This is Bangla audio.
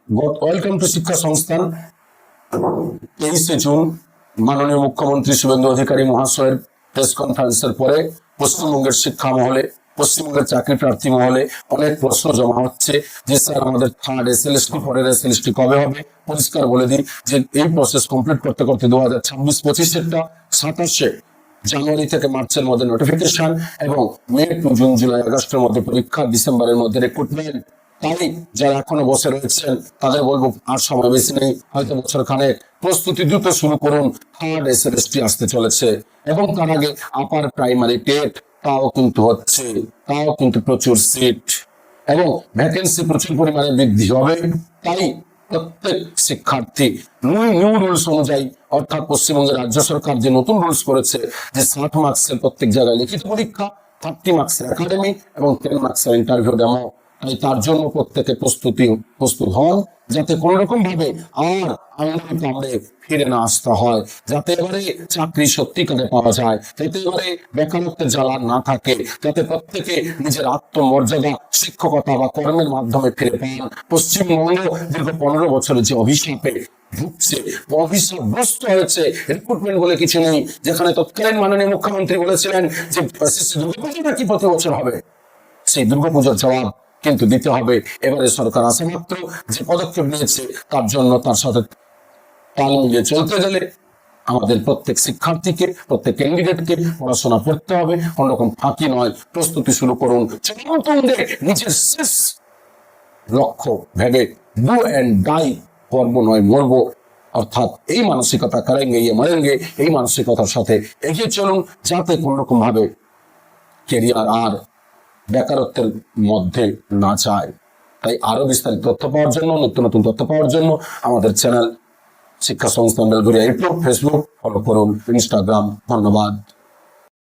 ওয়েলকাম টু শিক্ষা সংস্থান। 23শে জুন মাননীয় মুখ্যমন্ত্রী শুভেন্দু অধিকারী মহাশয়ের প্রেস কনফারেন্সের পরে পশ্চিমবঙ্গের শিক্ষা মহলে, পশ্চিমবঙ্গের চাকরি প্রার্থী মহলে অনেক প্রশ্ন জমা হচ্ছে যে স্যার আমাদের থার্ড এসএলএসটি পরের এসএলএসটি কবে হবে। পরিষ্কার বলে দিই যে এই প্রসেস কমপ্লিট করতে করতে 2026-25-এরটা 27শে জানুয়ারি থেকে মার্চের মধ্যে নোটিফিকেশন এবং মে টু জুন জুলাই আগস্টের মধ্যে পরীক্ষা, ডিসেম্বরের মধ্যে রিক্রুটমেন্ট। তাই যারা এখনো বসে রয়েছেন তাদের বলবো আর সময় বেশি নেই, হয়তো বছর খানেক প্রস্তুতি দ্রুত শুরু করুন। থার্ড এসএলএসটি আসতে চলেছে এবং তার আগে আপার প্রাইমারি টেট তাও কিন্তু হচ্ছে, তাও কিন্তু প্রচুর সিট এবং ভ্যাকেন্সি প্রচুর পরিমাণে বৃদ্ধি হবে। তাই প্রত্যেক শিক্ষার্থী নিউ রুলস অনুযায়ী, অর্থাৎ পশ্চিমবঙ্গের রাজ্য সরকার যে নতুন রুলস করেছে যে 60 মার্কসের প্রত্যেক জায়গায় লিখিত পরীক্ষা, 30 মার্কসের একাডেমি এবং 10 মার্কসের ইন্টারভিউ ডেমো। তাই তার জন্য প্রত্যেকে প্রস্তুত হন, যাতে কোন রকম ভাবে আর আঙুল কামড়ে ফিরে না আসতে হয়, যাতে এবারে চাকরি সত্যিকারে পাওয়া যায়, যাতে এবারে বেকারত্বের জ্বালা না থাকে, যাতে প্রত্যেকে নিজের আত্মমর্যাদা শিক্ষকতা বা কর্মের মাধ্যমে ফিরে পান। পশ্চিমবঙ্গ দীর্ঘ 15 বছরের যে অভিশাপে ভুগছে, অভিশাপগ্রস্ত হয়েছে, রিক্রুটমেন্ট বলে কিছু নেই, যেখানে তৎকালীন মাননীয় মুখ্যমন্ত্রী বলেছিলেন যে দুর্গাপূজাটা কি প্রতি বছর হবে, সেই দুর্গাপূজার জবাব কিন্তু দিতে হবে। এবারে সরকার আসা মাত্র যে পদক্ষেপ নিয়েছে তার জন্য তার সাথে তাল মিলিয়ে চলতে গেলে আমাদের প্রত্যেক শিক্ষার্থীকে, প্রত্যেক ক্যান্ডিডেটকে পড়াশোনা করতে হবে, কোন রকম ফাঁকি নয়। প্রস্তুতি শুরু করুন, নিজের শেষ লক্ষ্য ভেবে ডু এন্ড ডাই, করবো নয় মরবো, অর্থাৎ এই মানসিকতা করেঙ্গে ইয়ে মরেঙ্গে, এই মানসিকতার সাথে এগিয়ে চলুন, যাতে কোন রকম ভাবে কেরিয়ার আর বেকারত্বের মধ্যে না যায়। তাই আরো বিস্তারিত তথ্য পাওয়ার জন্য, নতুন নতুন তথ্য পাওয়ার জন্য আমাদের চ্যানেল শিক্ষা সংস্থান বেলঘরিয়া ইউটিউব, ফেসবুক ফলো করুন, ইনস্টাগ্রাম। ধন্যবাদ।